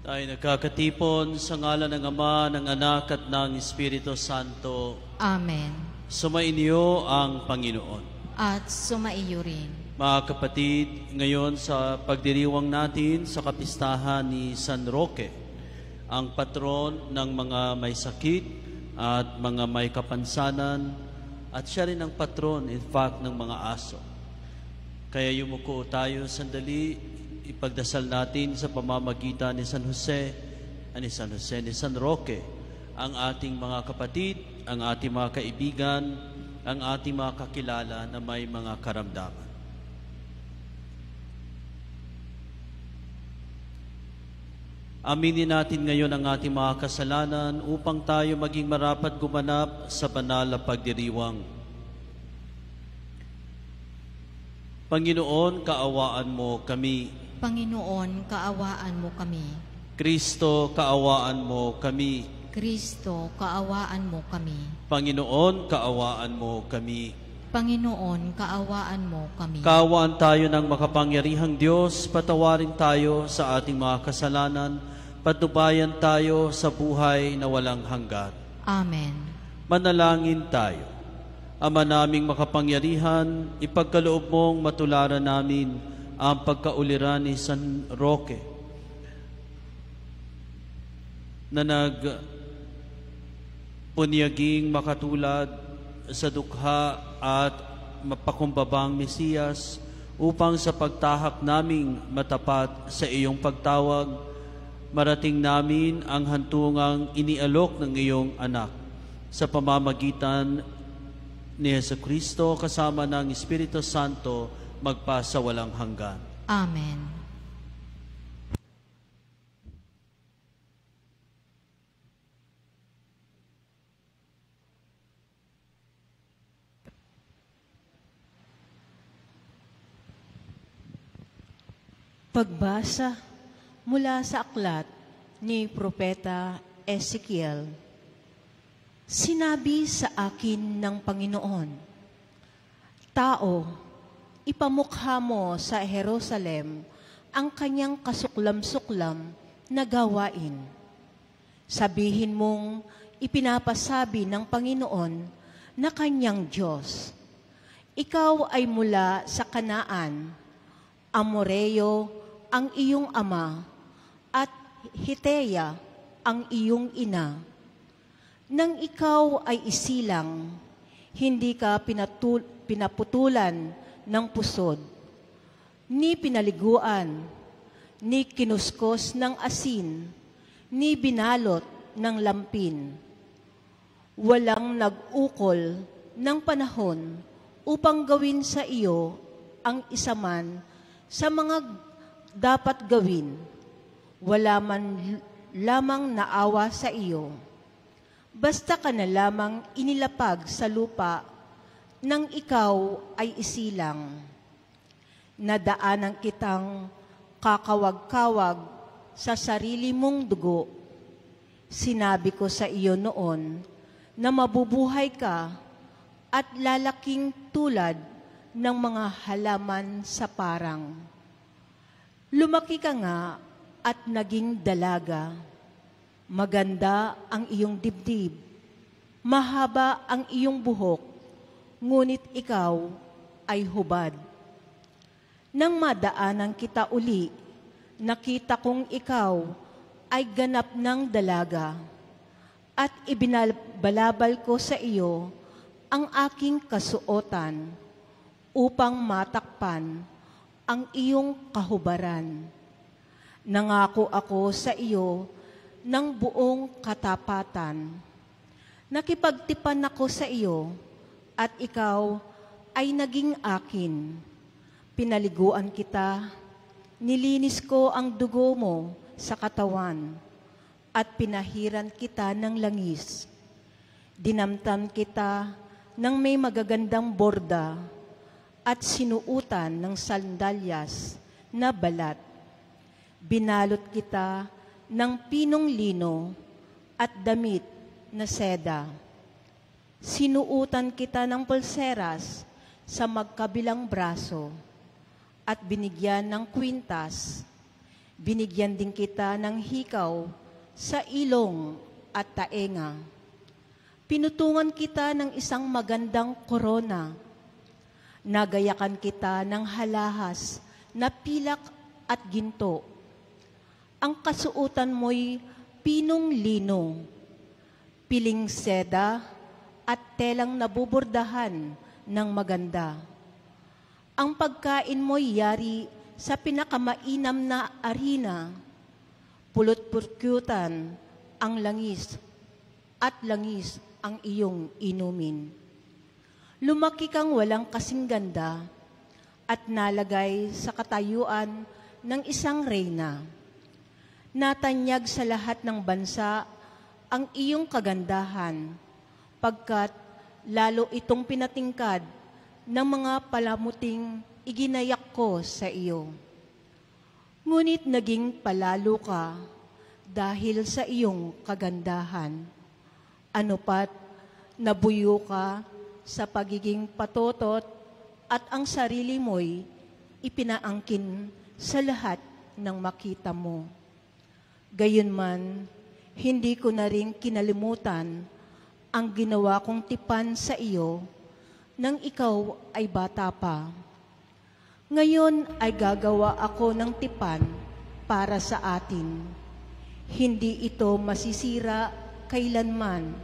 Tayo nagkakatipon sa ngalan ng Ama, ng Anak at ng Espiritu Santo. Amen. Sumainyo ang Panginoon. At sumaiyo rin. Mga kapatid, ngayon sa pagdiriwang natin sa kapistahan ni San Roque, ang patron ng mga may sakit at mga may kapansanan, at siya rin ang patron, in fact, ng mga aso. Kaya yumuko tayo sandali, ipagdasal natin sa pamamagitan ni San Roque, ang ating mga kapatid, ang ating mga kaibigan, ang ating mga kakilala na may mga karamdaman. Aminin natin ngayon ang ating mga kasalanan upang tayo maging marapat gumanap sa banal na pagdiriwang. Panginoon, kaawaan mo kami. Panginoon, kaawaan mo kami. Kristo, kaawaan mo kami. Kristo, kaawaan mo kami. Panginoon, kaawaan mo kami. Panginoon, kaawaan mo kami. Kaawaan tayo ng makapangyarihang Diyos, patawarin tayo sa ating mga kasalanan, patnubayan tayo sa buhay na walang hanggan. Amen. Manalangin tayo. Ama naming makapangyarihan, ipagkaloob mong matularan namin ang pagkauliran ni San Roque na nagpunyaging makatulad sa dukha at mapakumbabang Mesiyas upang sa pagtahak naming matapat sa iyong pagtawag, marating namin ang hantungang inialok ng iyong anak sa pamamagitan ni Jesucristo kasama ng Espiritu Santo magpasa walang hanggan. Amen. Pagbasa mula sa aklat ni Propeta Ezekiel. Sinabi sa akin ng Panginoon, Tao, ipamukha mo sa Jerusalem ang kanyang kasuklam-suklam na gawain. Sabihin mong ipinapasabi ng Panginoon na kanyang Diyos. Ikaw ay mula sa Kanaan, Amoreo ang iyong ama, at Hiteya ang iyong ina. Nang ikaw ay isilang, hindi ka pinaputulan ng pusod, ni pinaliguan, ni kinuskos ng asin, ni binalot ng lampin. Walang nag-ukol ng panahon upang gawin sa iyo ang isa man sa mga dapat gawin. Wala man lamang naawa sa iyo. Basta ka na lamang inilapag sa lupa nang ikaw ay isilang. Nadaanan kitang kakawag-kawag sa sarili mong dugo. Sinabi ko sa iyo noon na mabubuhay ka at lalaking tulad ng mga halaman sa parang. Lumaki ka nga at naging dalaga. Maganda ang iyong dibdib. Mahaba ang iyong buhok, ngunit ikaw ay hubad. Nang madaanan kita uli, nakita kong ikaw ay ganap ng dalaga, at ibinabalabal ko sa iyo ang aking kasuotan upang matakpan ang iyong kahubaran. Nangako ako sa iyo ng buong katapatan. Nakipagtipan ako sa iyo at ikaw ay naging akin. Pinaliguan kita, nilinis ko ang dugo mo sa katawan at pinahiran kita ng langis. Dinamtam kita ng may magagandang borda at sinuutan ng sandalyas na balat. Binalot kita ng pinong lino at damit na seda. Sinuutan kita ng pulseras sa magkabilang braso at binigyan ng kwintas. Binigyan din kita ng hikaw sa ilong at taenga. Pinutungan kita ng isang magandang korona. Nagayakan kita ng halahas na pilak at ginto. Ang kasuotan mo'y pinong lino, piling seda at telang nabubordahan ng maganda. Ang pagkain mo'y yari sa pinakamainam na arena, pulot-purkyutan ang langis at langis ang iyong inumin. Lumaki kang walang kasing ganda at nalagay sa katayuan ng isang reyna. Natanyag sa lahat ng bansa ang iyong kagandahan, pagkat lalo itong pinatingkad ng mga palamuting iginayak ko sa iyo. Ngunit naging palalo ka dahil sa iyong kagandahan. Ano pat, nabuyo ka sa pagiging patotot at ang sarili mo'y ipinaangkin sa lahat ng makita mo. Gayunman, hindi ko na rin kinalimutan ang ginawa kong tipan sa iyo nang ikaw ay bata pa. Ngayon ay gagawa ako ng tipan para sa atin. Hindi ito masisira kailanman.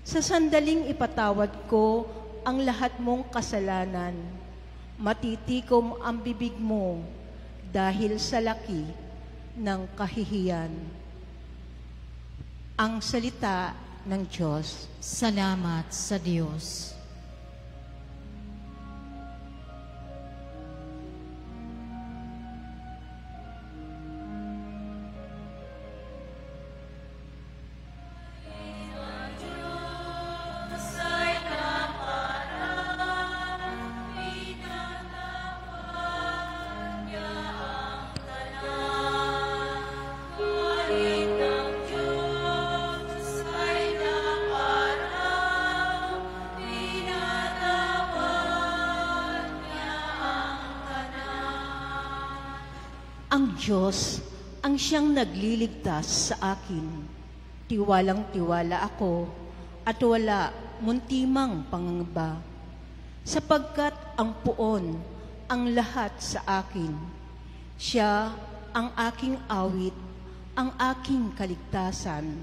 Sa sandaling ipatawad ko ang lahat mong kasalanan, matitikom ang bibig mo dahil sa laki ng kahihiyan. Ang salita ng Diyos. Salamat sa Diyos. Ang Diyos ang siyang nagliligtas sa akin. Tiwalang-tiwala ako at wala muntimang pangangamba, sapagkat ang puon ang lahat sa akin. Siya ang aking awit, ang aking kaligtasan.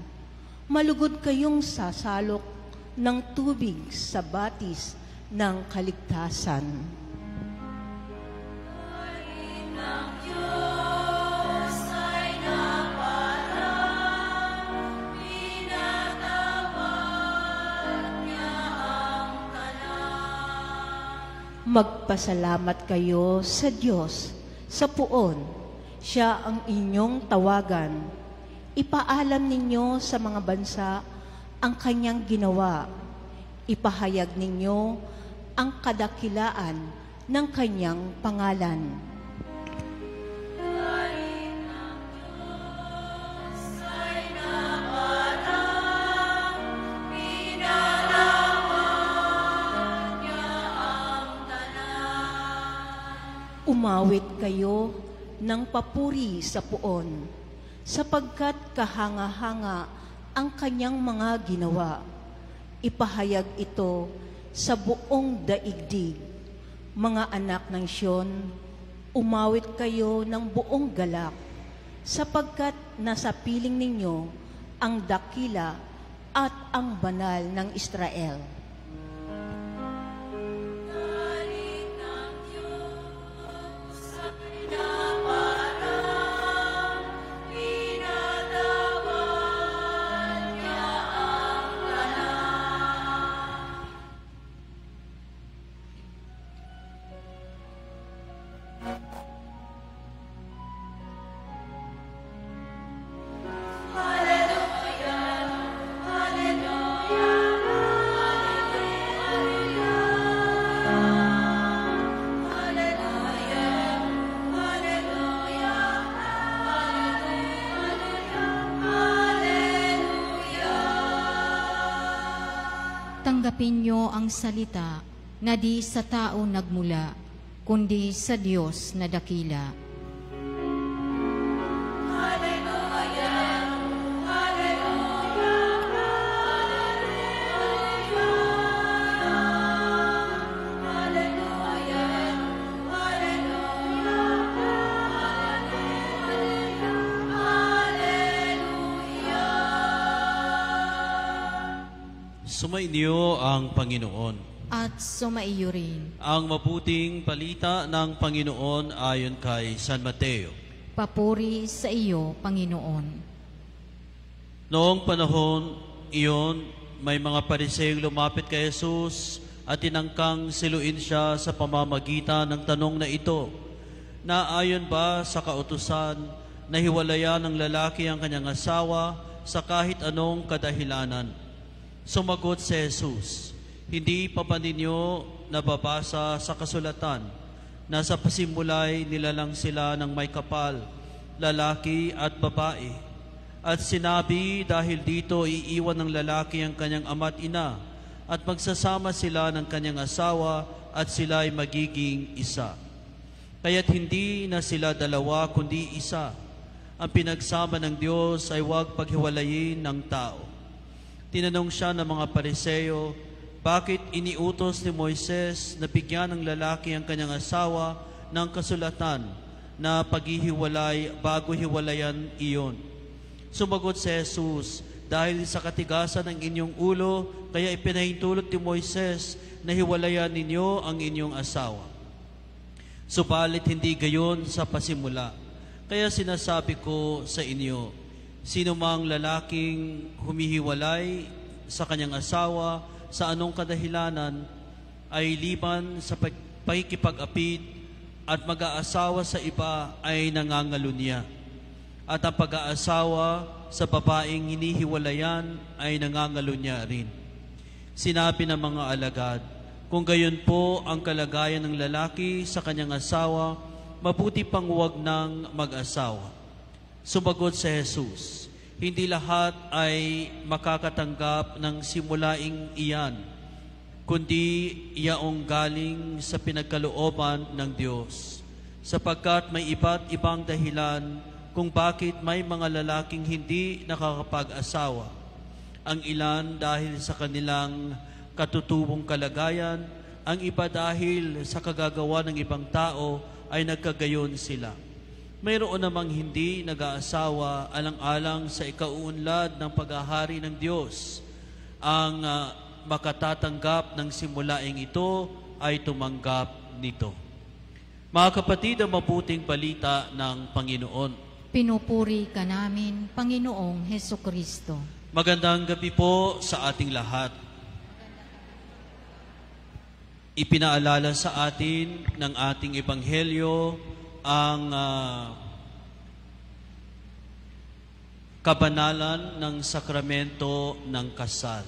Malugod kayong sasalok ng tubig sa batis ng kaligtasan. Magpasalamat kayo sa Diyos sa puon. Siya ang inyong tawagan. Ipaalam ninyo sa mga bansa ang kanyang ginawa. Ipahayag ninyo ang kadakilaan ng kanyang pangalan. Umawit kayo ng papuri sa puon, sapagkat kahanga-hanga ang kanyang mga ginawa. Ipahayag ito sa buong daigdig. Mga anak ng Siyon, umawit kayo ng buong galak, sapagkat nasa piling ninyo ang dakila at ang banal ng Israel. Tanggapin niyo ang salita na di sa tao nagmula, kundi sa Diyos na dakila. Sumainyo ang Panginoon. At sumaiyo rin. Ang mabuting balita ng Panginoon ayon kay San Mateo. Papuri sa iyo, Panginoon. Noong panahon iyon, may mga Pariseyong lumapit kay Jesus at tinangkang siluin siya sa pamamagitan ng tanong na ito, na ayon ba sa kautusan na hiwalayan ng lalaki ang kanyang asawa sa kahit anong kadahilanan? Sumagot si Jesus, hindi pa ba ninyo nababasa sa kasulatan na sa pasimulay nilalang sila ng may kapal, lalaki at babae? At sinabi, dahil dito iiwan ng lalaki ang kanyang ama't ina at magsasama sila ng kanyang asawa at sila ay magiging isa. Kaya't hindi na sila dalawa kundi isa. Ang pinagsama ng Diyos ay huwag paghiwalayin ng tao. Tinanong siya ng mga Pariseo, bakit iniutos ni Moises na bigyan ng lalaki ang kanyang asawa ng kasulatan na paghihiwalay bago hiwalayan iyon? Sumagot si Jesus, dahil sa katigasan ng inyong ulo, kaya ipinahintulot ni Moises na hiwalayan ninyo ang inyong asawa. Subalit hindi gayon sa pasimula. Kaya sinasabi ko sa inyo, sino mang lalaking humihiwalay sa kanyang asawa sa anong kadahilanan ay liban sa pakikipag-apid at mag-aasawa sa iba ay nangangalunya. At ang pag-aasawa sa babaeng hinihiwalayan ay nangangalunya rin. Sinabi ng mga alagad, kung gayon po ang kalagayan ng lalaki sa kanyang asawa, mabuti pang huwag nang mag-asawa. Sumagot si Jesus, hindi lahat ay makakatanggap ng simulaing iyan, kundi iyaong galing sa pinagkalooban ng Diyos. Sapagkat may iba't ibang dahilan kung bakit may mga lalaking hindi nakakapag-asawa. Ang ilan dahil sa kanilang katutubong kalagayan, ang iba dahil sa kagagawa ng ibang tao ay nagkagayon sila. Mayroon namang hindi nag-aasawa alang-alang sa ikauunlad ng paghahari ng Diyos. Ang makatatanggap ng simulaing ito ay tumanggap nito. Mga kapatid, ang mabuting balita ng Panginoon. Pinupuri ka namin, Panginoong Hesukristo. Magandang gabi po sa ating lahat. Ipinaalala sa atin ng ating Ebanghelyo ang kabanalan ng sakramento ng kasal,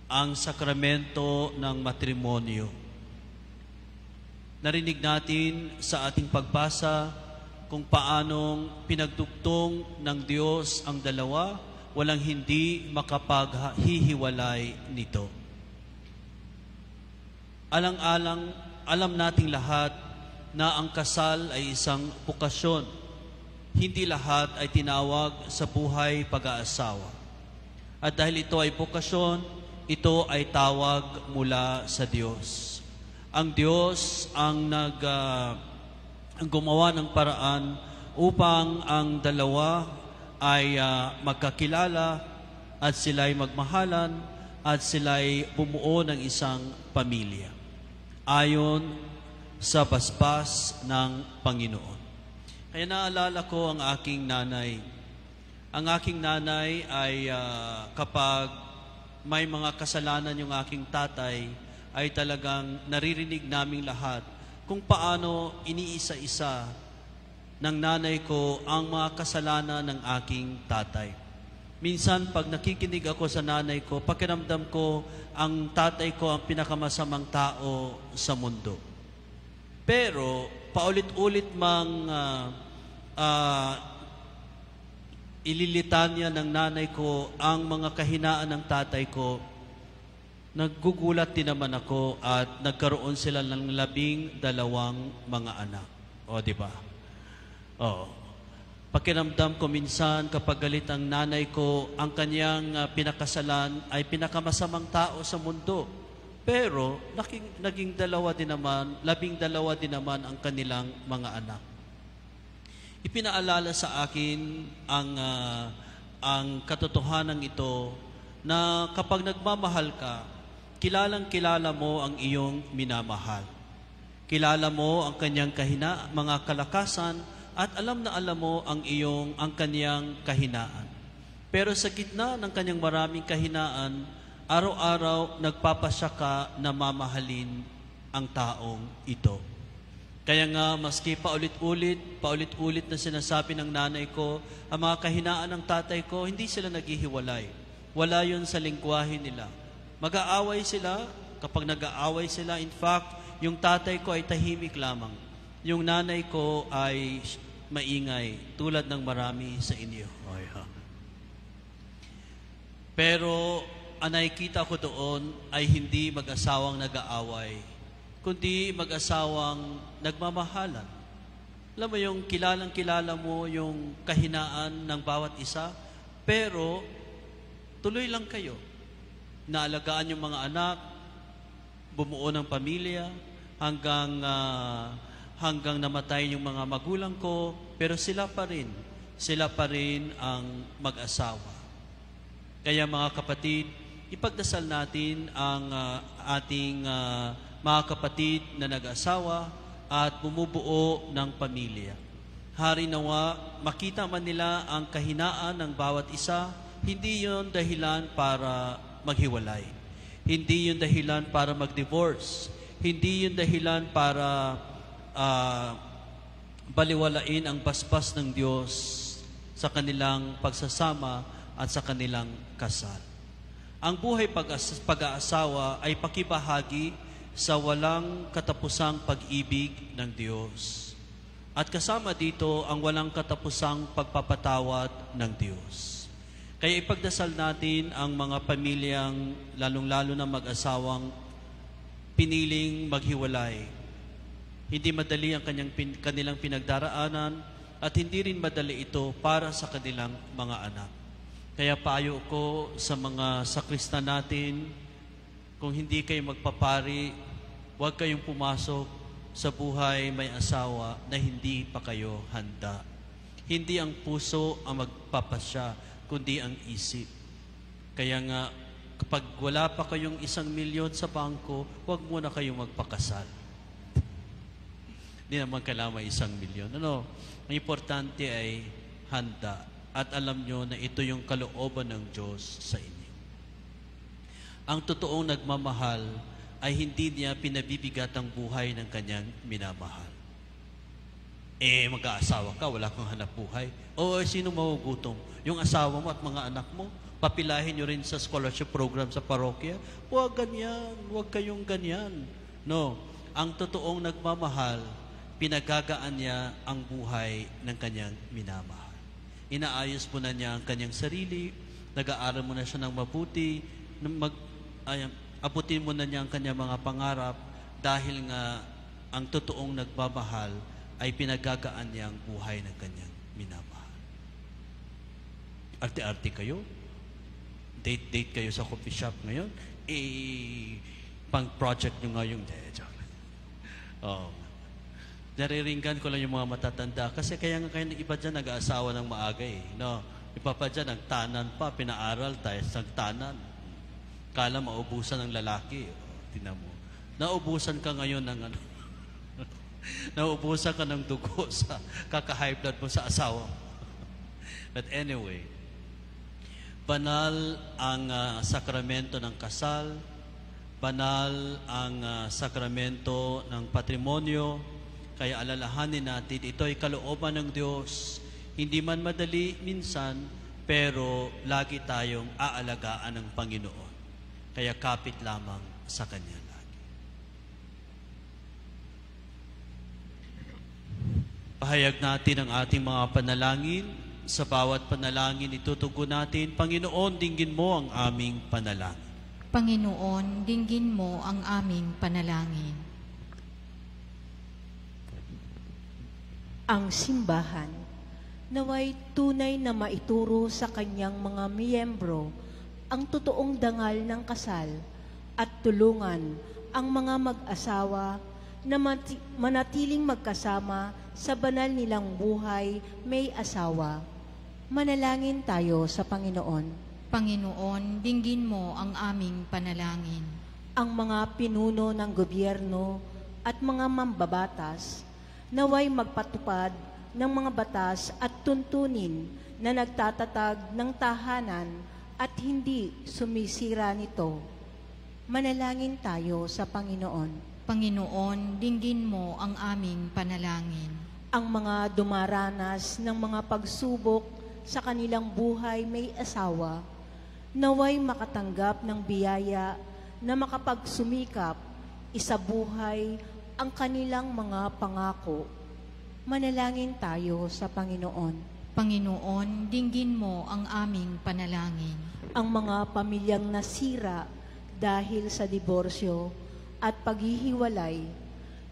ang sakramento ng matrimonyo. Narinig natin sa ating pagbasa kung paanong pinagdugtong ng Diyos ang dalawa, walang hindi makapaghihiwalay nito. Alam nating lahat na ang kasal ay isang bukasyon. Hindi lahat ay tinawag sa buhay pag-aasawa. At dahil ito ay bukasyon, ito ay tawag mula sa Diyos. Ang Diyos ang gumawa ng paraan upang ang dalawa ay magkakilala at sila'y magmahalan at sila'y bumuo ng isang pamilya ayon sa basbas ng Panginoon. Kaya naalala ko ang aking nanay. Ang aking nanay ay kapag may mga kasalanan yung aking tatay, ay talagang naririnig naming lahat kung paano iniisa-isa ng nanay ko ang mga kasalanan ng aking tatay. Minsan, pag nakikinig ako sa nanay ko, pakiramdam ko ang tatay ko ang pinakamasamang tao sa mundo. Pero, paulit-ulit mang ililitan niya ng nanay ko ang mga kahinaan ng tatay ko, naggugulat din naman ako at nagkaroon sila ng 12 mga anak. O, di ba? O. Pakiramdam ko minsan kapag galit ang nanay ko, ang kanyang pinakasalan ay pinakamasamang tao sa mundo. Pero, naging 12 din naman ang kanilang mga anak. Ipinaalala sa akin ang katotohanan ito na kapag nagmamahal ka, kilalang kilala mo ang iyong minamahal. Kilala mo ang kanyang mga kalakasan at alam na alam mo ang kanyang kahinaan. Pero sa gitna ng kanyang maraming kahinaan, araw-araw nagpapasya ka na mamahalin ang taong ito. Kaya nga, maski paulit-ulit na sinasabi ng nanay ko, ang mga kahinaan ng tatay ko, hindi sila naghihiwalay. Wala yun sa lingwahe nila. Mag-aaway sila, kapag nag-aaway sila, in fact, yung tatay ko ay tahimik lamang. Yung nanay ko ay maingay, tulad ng marami sa inyo. Pero, ang nakikita ko doon ay hindi mag-asawang nag-aaway, kundi mag-asawang nagmamahalan. Alam mo yung kilala mo yung kahinaan ng bawat isa, pero tuloy lang kayo. Naalagaan yung mga anak, bumuo ng pamilya, hanggang namatay yung mga magulang ko, pero sila pa rin ang mag-asawa. Kaya mga kapatid, ipagdasal natin ang ating mga kapatid na nag-asawa at bumubuo ng pamilya. Hari nawa, makita man nila ang kahinaan ng bawat isa, hindi yon dahilan para maghiwalay. Hindi yon dahilan para mag-divorce. Hindi yon dahilan para baliwalain ang basbas ng Diyos sa kanilang pagsasama at sa kanilang kasal. Ang buhay pag-aasawa ay pakibahagi sa walang katapusang pag-ibig ng Diyos. At kasama dito ang walang katapusang pagpapatawad ng Diyos. Kaya ipagdasal natin ang mga pamilyang lalong-lalo na mag-asawang piniling maghiwalay. Hindi madali ang kanilang pinagdaraanan at hindi rin madali ito para sa kanilang mga anak. Kaya payo ko sa mga sakristan natin, kung hindi kayo magpapari, huwag kayong pumasok sa buhay may asawa na hindi pa kayo handa. Hindi ang puso ang magpapasya, kundi ang isip. Kaya nga, kapag wala pa kayong 1 milyon sa bangko, huwag muna kayong magpakasal. Hindi naman kailangan may 1 milyon. Ang importante ay handa. At alam nyo na ito yung kalooban ng Diyos sa inyo. Ang totoong nagmamahal ay hindi niya pinabibigat ang buhay ng kanyang minamahal. Mag-aasawa ka, wala kang hanap buhay. Sino magugutom? Yung asawa mo at mga anak mo? Papilahin nyo rin sa scholarship program sa parokya? Huwag ganyan, huwag kayong ganyan. No, ang totoong nagmamahal, pinagagaan niya ang buhay ng kanyang minamahal. Inaayos mo na niya ang kanyang sarili, nag-aaral mo na siya ng mabuti, abutin mo na niya ang kanyang mga pangarap dahil nga ang totoong nagmamahal ay pinagagaan niya ang buhay ng kanyang minamahal. Arte-arte kayo? Date kayo sa coffee shop ngayon? Pang-project nyo nga yung nariringgan ko lang yung mga matatanda kasi kaya nga kayo iba dyan nag-aasawa ng maaga Iba pa dyan, nagtanan pa, pinaaral tayo sa nagtanan. Kala maubusan ng lalaki. Tingnan mo. Naubusan ka ngayon ng naubusan ka ng dugo sa kaka-high blood mo sa asawa. But anyway, banal ang sakramento ng kasal, banal ang sakramento ng patrimonyo. Kaya alalahanin natin, ito ay kalooban ng Diyos. Hindi man madali minsan, pero lagi tayong aalagaan ng Panginoon. Kaya kapit lamang sa Kanya lagi. Pahayag natin ang ating mga panalangin. Sa bawat panalangin, itutugon natin, Panginoon, dinggin mo ang aming panalangin. Panginoon, dinggin mo ang aming panalangin. Ang simbahan, naway tunay na maituro sa kanyang mga miyembro ang totoong dangal ng kasal at tulungan ang mga mag-asawa na manatiling magkasama sa banal nilang buhay may asawa. Manalangin tayo sa Panginoon. Panginoon, dinggin mo ang aming panalangin. Ang mga pinuno ng gobyerno at mga mambabatas, naway magpatupad ng mga batas at tuntunin na nagtatatag ng tahanan at hindi sumisira nito. Manalangin tayo sa Panginoon. Panginoon, dinggin mo ang aming panalangin. Ang mga dumaranas ng mga pagsubok sa kanilang buhay may asawa, naway makatanggap ng biyaya na makapagsumikap, isabuhay ang kanilang mga pangako. Manalangin tayo sa Panginoon. Panginoon, dinggin mo ang aming panalangin. Ang mga pamilyang nasira dahil sa diborsyo at paghihiwalay,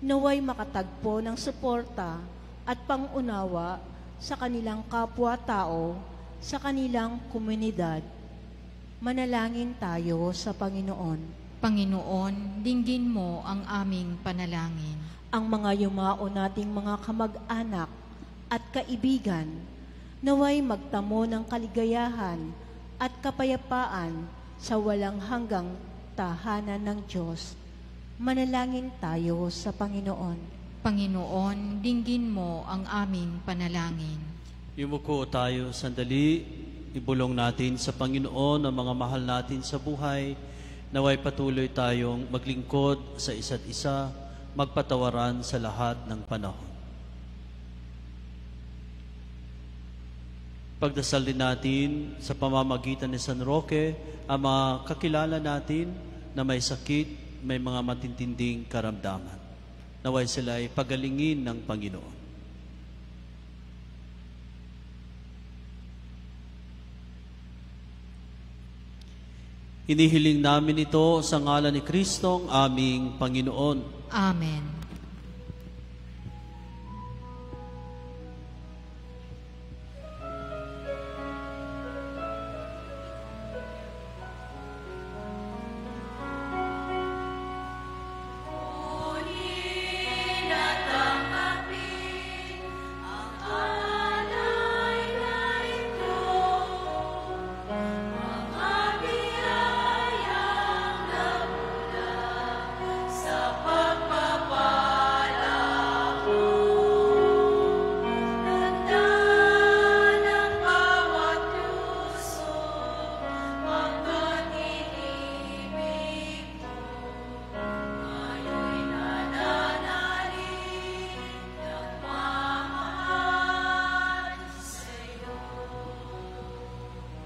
naway makatagpo ng suporta at pangunawa sa kanilang kapwa-tao, sa kanilang komunidad. Manalangin tayo sa Panginoon. Panginoon, dinggin mo ang aming panalangin. Ang mga yumao nating mga kamag-anak at kaibigan, naway magtamo ng kaligayahan at kapayapaan sa walang hanggang tahanan ng Diyos. Manalangin tayo sa Panginoon. Panginoon, dinggin mo ang aming panalangin. Yumuko tayo sandali, ibulong natin sa Panginoon ang mga mahal natin sa buhay, naway patuloy tayong maglingkod sa isa't isa, magpatawaran sa lahat ng panahon. Pagdasal din natin sa pamamagitan ni San Roque ang mga kakilala natin na may sakit, may mga matintinding karamdaman. Naway sila ay pagalingin ng Panginoon. Inihiling namin ito sa ngalan ni Kristong aming Panginoon. Amen.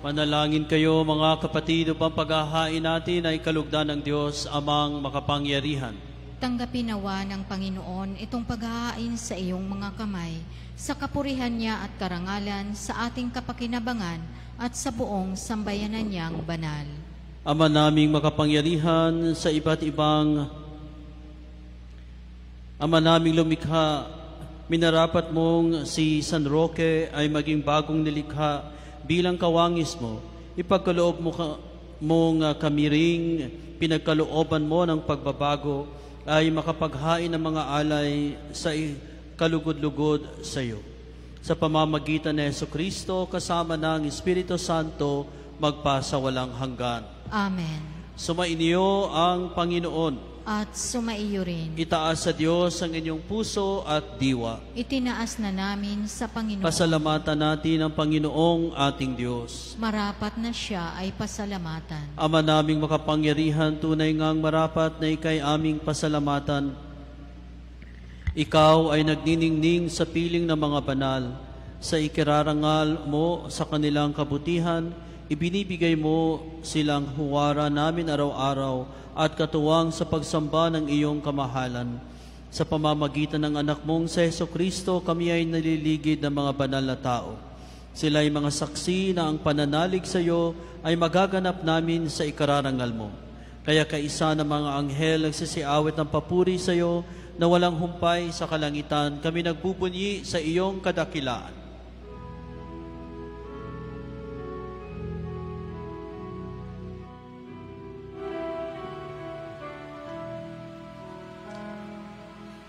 Manalangin kayo mga kapatid upang paghahain natin ay kalugdan ng Diyos amang makapangyarihan. Tanggapin nawa ng Panginoon itong paghahain sa iyong mga kamay, sa kapurihan niya at karangalan, sa ating kapakinabangan at sa buong sambayanan niyang banal. Ama naming makapangyarihan sa iba't ibang Ama naming lumikha, minarapat mong si San Roque ay maging bagong nilikha bilang kawangis mo. Ipagkaloob mo mong kami ring pinagkalooban mo ng pagbabago ay makapaghain ng mga alay sa kalugod-lugod sa iyo. Sa pamamagitan ni Jesucristo kasama ng Espiritu Santo magpasa walang hanggan. Amen. Sumainyo ang Panginoon. At sumaiyo rin. Itaas sa Diyos ang inyong puso at diwa. Itinaas na namin sa Panginoon. Pasalamatan natin ang Panginoong ating Diyos. Marapat na siya ay pasalamatan. Ama naming makapangyarihan, tunay ngang marapat na ikay aming pasalamatan. Ikaw ay nagniningning sa piling ng mga banal. Sa ikirarangal mo sa kanilang kabutihan, ibinibigay mo silang huwara namin araw-araw at katuwang sa pagsamba ng iyong kamahalan. Sa pamamagitan ng anak mong sa Jesucristo, kami ay naliligid ng mga banal na tao. Sila ay mga saksi na ang pananalig sa iyo ay magaganap namin sa ikararangal mo. Kaya kaisa ng mga anghel nagsisiawit ng papuri sa iyo na walang humpay sa kalangitan, kami nagbubunyi sa iyong kadakilaan.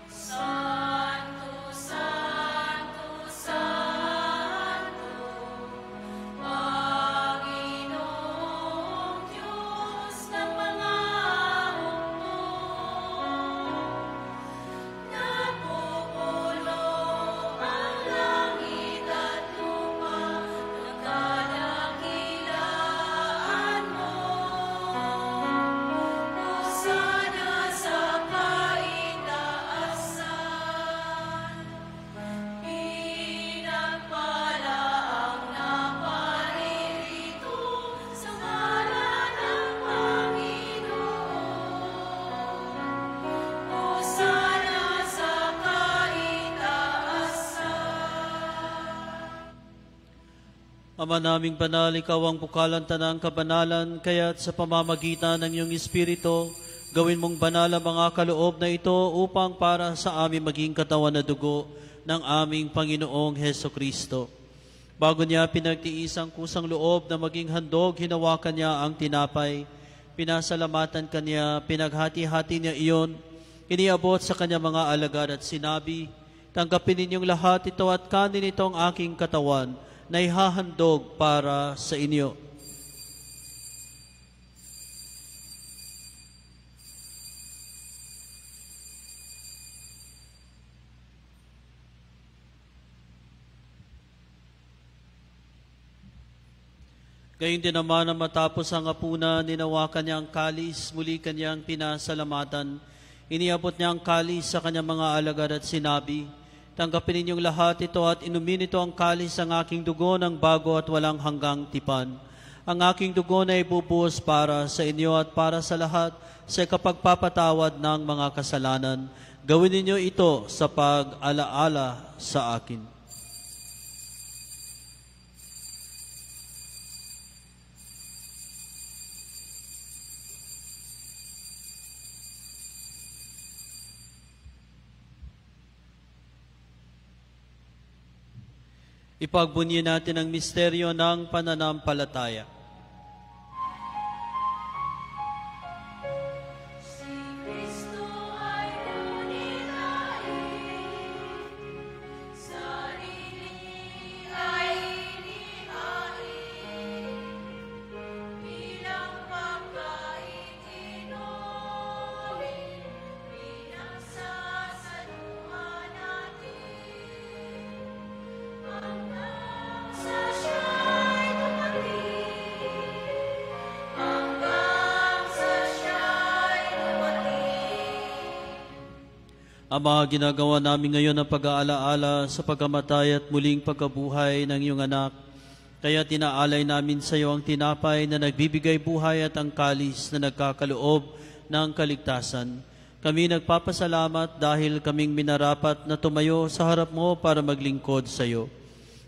Santo, Santo, Panginoon Ama naming banal, ikaw ang bukalan tanang kabanalan, kaya't sa pamamagitan ng iyong Espiritu, gawin mong banal ang mga kaloob na ito upang para sa aming maging katawan na dugo ng aming Panginoong Heso Kristo. Bago niya pinagtiis ang kusang loob na maging handog, hinawakan niya ang tinapay, pinasalamatan kanya, pinaghati-hati niya iyon, iniabot sa kanya mga alagad at sinabi, tanggapin ninyong lahat ito at kanin ito ang aking katawan, na ihahandog para sa inyo. Gayun din naman na matapos ang hapunan, ninawakan niya ang kalis, muli kanyang pinasalamatan. Iniabot niya ang kalis sa kanyang mga alagad at sinabi, tanggapin ninyong lahat ito at inumin ito ang kalis ang aking dugo ng bago at walang hanggang tipan. Ang aking dugo na ibubuhos para sa inyo at para sa lahat sa kapagpapatawad ng mga kasalanan. Gawin ninyo ito sa pag-alaala sa akin. Ipagbunyi natin ang misteryo ng pananampalataya. Si Kristo ay nunilain, sarili ay inihain, bilang pagkain inumin, pinagsasaluhan natin. Hanggang sa siya'y dumating, hanggang sa siya'y dumating. Ama, ginagawa namin ngayon ang pag-aalaala sa pagkamatay at muling pagkabuhay ng iyong anak. Kaya tinaalay namin sa iyo ang tinapay na nagbibigay buhay at ang kalis na nagkakaloob ng kaligtasan. Kami nagpapasalamat dahil kaming minarapat na tumayo sa harap mo para maglingkod sa iyo.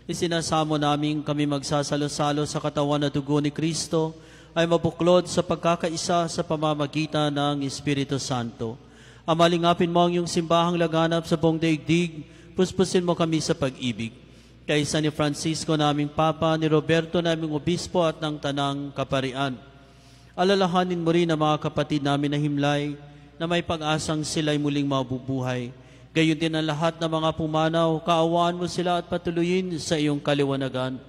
Isinasamo namin kami magsasalo-salo sa katawan na dugo ni Kristo ay mabuklod sa pagkakaisa sa pamamagitan ng Espiritu Santo. Amalingapin mo ang iyong simbahang laganap sa buong daigdig, puspusin mo kami sa pag-ibig. Kaisa ni Francisco naming Papa, ni Roberto naming Obispo at ng Tanang Kaparian. Alalahanin mo rin ang mga kapatid namin na himlay na may pag-asang sila'y muling mabubuhay. Gayon din ang lahat ng mga pumanaw, kaawaan mo sila at patuloyin sa iyong kaliwanagan.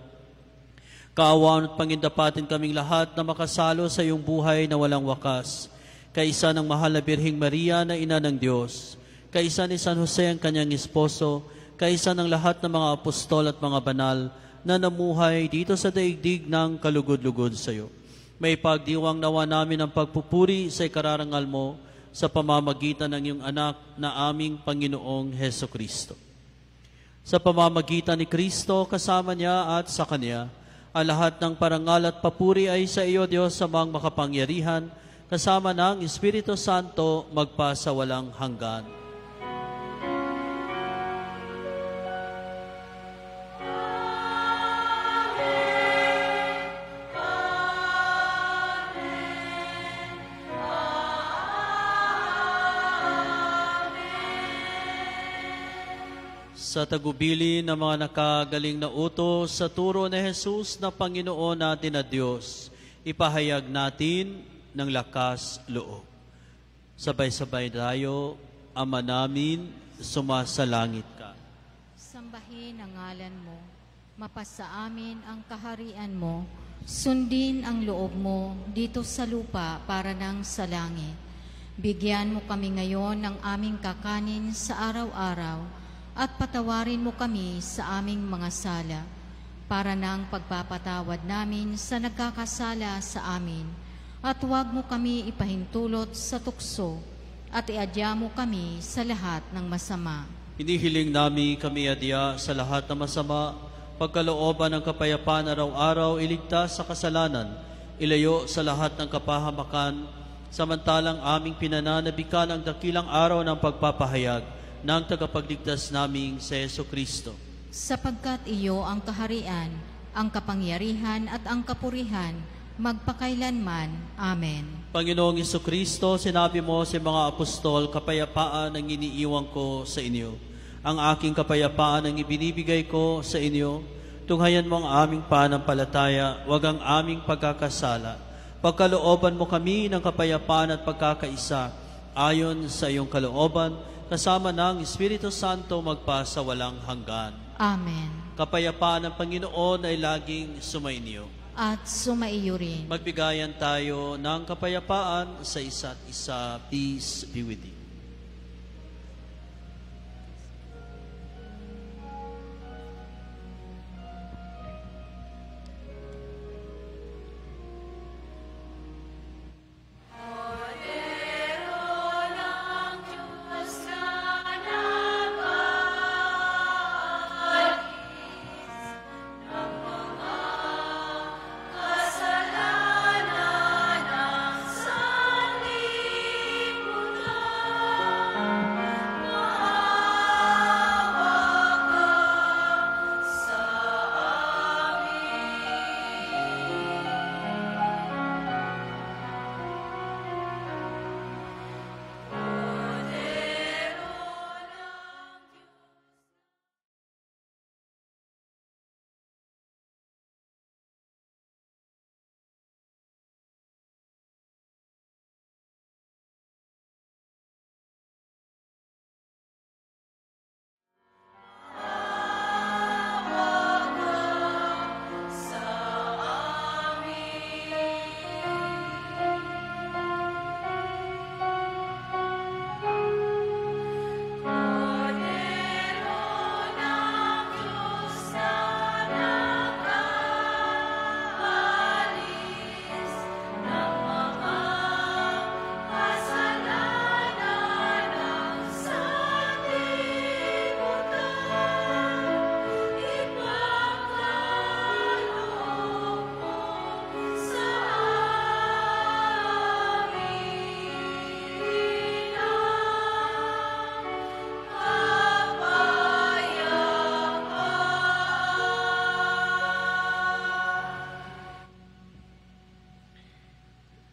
Kaawaan at pangindapatin kaming lahat na makasalo sa iyong buhay na walang wakas. Kaisa ng mahal na Birheng Maria na Ina ng Diyos, kaisa ni San Jose ang kanyang esposo, kaisa ng lahat ng mga apostol at mga banal na namuhay dito sa daigdig ng kalugod-lugod sa iyo. May pagdiwang nawa namin ang pagpupuri sa ikararangal mo, sa pamamagitan ng iyong anak na aming Panginoong Heso Kristo. Sa pamamagitan ni Kristo, kasama niya at sa Kanya, ang lahat ng parangal at papuri ay sa iyo, Diyos, samang makapangyarihan, kasama ng Espiritu Santo, magpasawalang hanggan. Sa tagubili ng mga nakagaling na utos sa turo ni Jesus na Panginoon natin na Diyos, ipahayag natin ng lakas loob. Sabay-sabay tayo, Ama namin, sumasalangit ka. Sambahin ang ngalan mo, mapasa amin ang kaharian mo, sundin ang loob mo dito sa lupa para nang sa langit. Bigyan mo kami ngayon ng aming kakanin sa araw-araw, at patawarin mo kami sa aming mga sala, para nang pagpapatawad namin sa nagkakasala sa amin. At huwag mo kami ipahintulot sa tukso, at iadya mo kami sa lahat ng masama. Hinihiling namin kami adya sa lahat ng masama, pagkalooban ng kapayapaan araw-araw, iligtas sa kasalanan, ilayo sa lahat ng kapahamakan, samantalang aming pinananabikan ang dakilang araw ng pagpapahayag ng tagapagligtas naming sa Yesu Kristo. Sapagkat iyo ang kaharian, ang kapangyarihan at ang kapurihan, magpakailanman. Amen. Panginoong Kristo, sinabi mo sa mga apostol, kapayapaan ang iniiwan ko sa inyo. Ang aking kapayapaan ang ibinibigay ko sa inyo. Tunghayan mo ang aming pananampalataya, wag ang aming pagkakasala. Pagkalooban mo kami ng kapayapaan at pagkakaisa, ayon sa iyong kalooban, kasama ng Espiritu Santo magpa sa walang hanggan. Amen. Kapayapaan ng Panginoon ay laging sumainyo. At sumaiyo rin. Magbigayan tayo ng kapayapaan sa isa't isa. Peace be with you.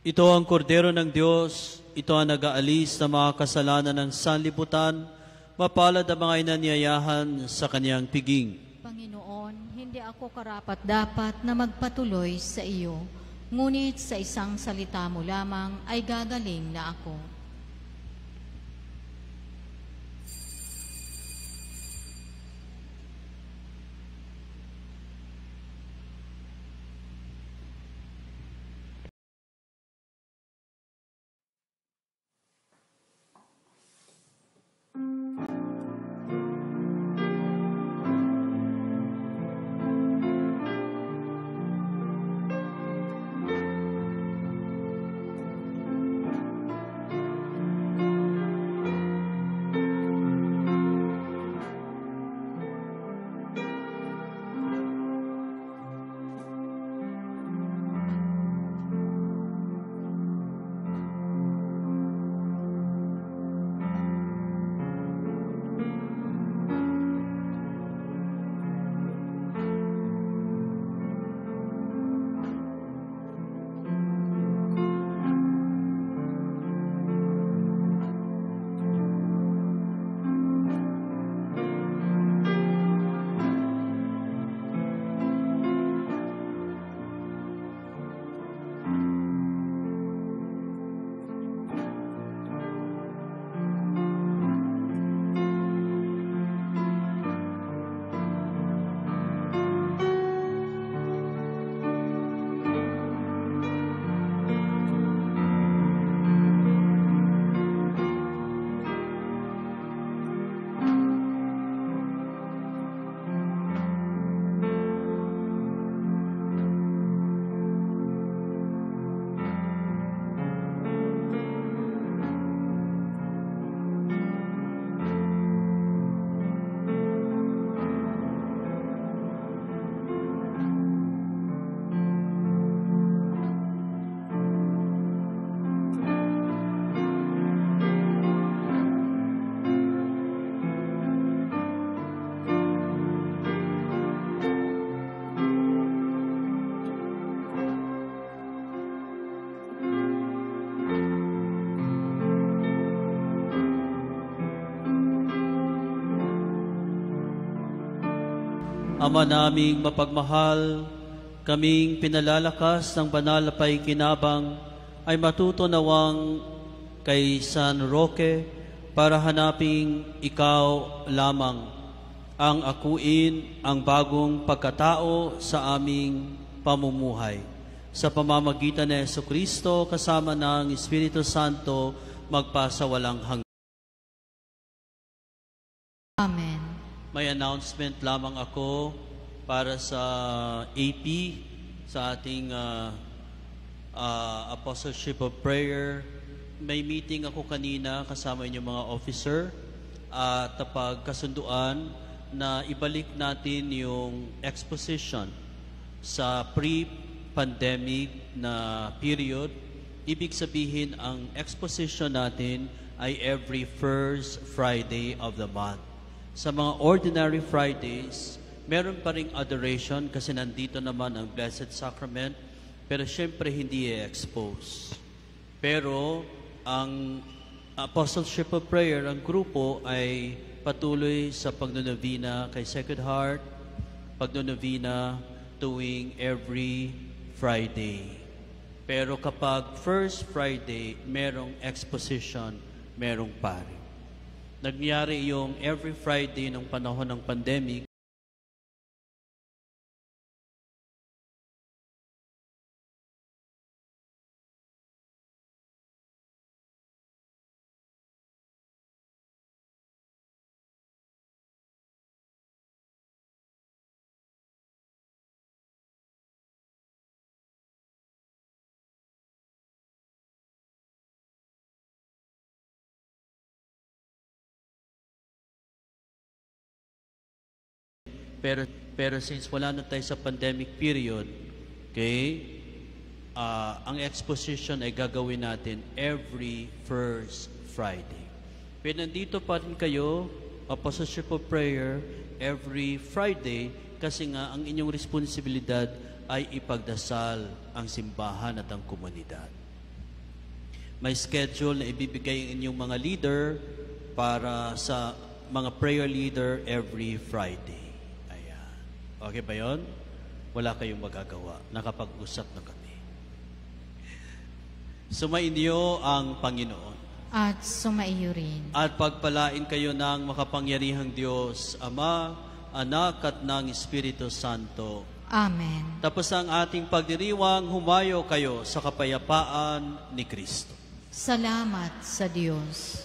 Ito ang kordero ng Diyos, ito ang nag-aalis ng mga kasalanan ng sanlibutan, mapalad ang mga inanyayahan sa kanyang piging. Panginoon, hindi ako karapat-dapat na magpatuloy sa iyo, ngunit sa isang salita mo lamang ay gagaling na ako. Ama naming mapagmahal, kaming pinalalakas ng banal na paikinabang ay matuto nawang kay San Roque para hanaping ikaw lamang ang akuin ang bagong pagkatao sa aming pamumuhay. Sa pamamagitan ni Jesucristo kasama ng Espiritu Santo magpasawalang hanggan. Amen. May announcement lamang ako para sa AP, sa ating Apostleship of Prayer. May meeting ako kanina kasama inyong mga officer at pagkasunduan na ibalik natin yung exposition sa pre-pandemic na period. Ibig sabihin, ang exposition natin ay every first Friday of the month. Sa mga ordinary Fridays, meron pa ring adoration kasi nandito naman ang Blessed Sacrament, pero syempre hindi i-expose. Pero ang Apostleship of Prayer, ang grupo ay patuloy sa pagnonovena kay Sacred Heart, pagnonovena tuwing every Friday. Pero kapag first Friday, merong exposition, merong pari. Nagyari yung every Friday ng panahon ng pandemic. Pero since wala na tayo sa pandemic period, okay, ang exposition ay gagawin natin every first Friday. Pero nandito pa rin kayo, Apostleship of Prayer, every Friday, kasi nga ang inyong responsibilidad ay ipagdasal ang simbahan at ang komunidad. May schedule na ibibigay ang inyong mga leader para sa mga prayer leader every Friday. Okay ba yun? Wala kayong magagawa. Nakapag-usap na kami. Sumainyo ang Panginoon. At sumaiyo rin. At pagpalain kayo ng makapangyarihang Diyos, Ama, Anak at ng Espiritu Santo. Amen. Tapos ang ating pagdiriwang, humayo kayo sa kapayapaan ni Kristo. Salamat sa Diyos.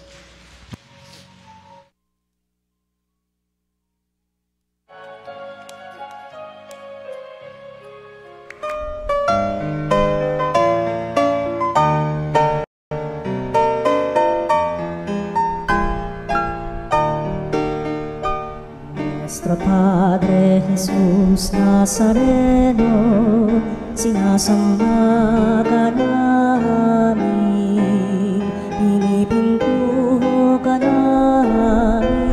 Nuestro Padre Jesús Nazareno, sinasamba ka namin, pinipintuho ka namin,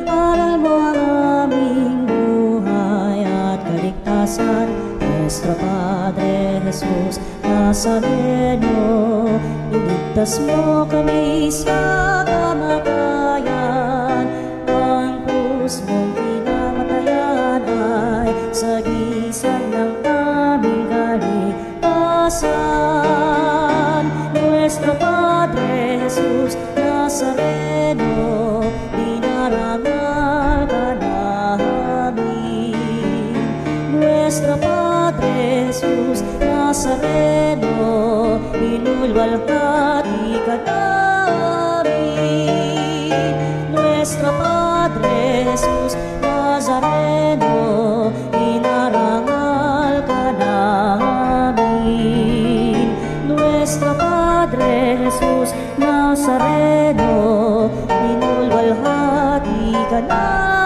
aral mo ang aming buhay at kaligtasan. Nuestro Padre Jesús Nazareno, iligtas mo kami sa kamatayan. Ang krus mong pinamatayan ay sagisag ng aming kaligtasan. Nuestro Padre Jesus Nazareno, dinarangal ka namin. Nuestro Padre Jesus Nazareno, inulwalhati ka namin. Nuestro Padre Jesus Nazareno, inarangal ka namin. Nuestro Padre Jesus Nazareno, inulwalhati ka namin.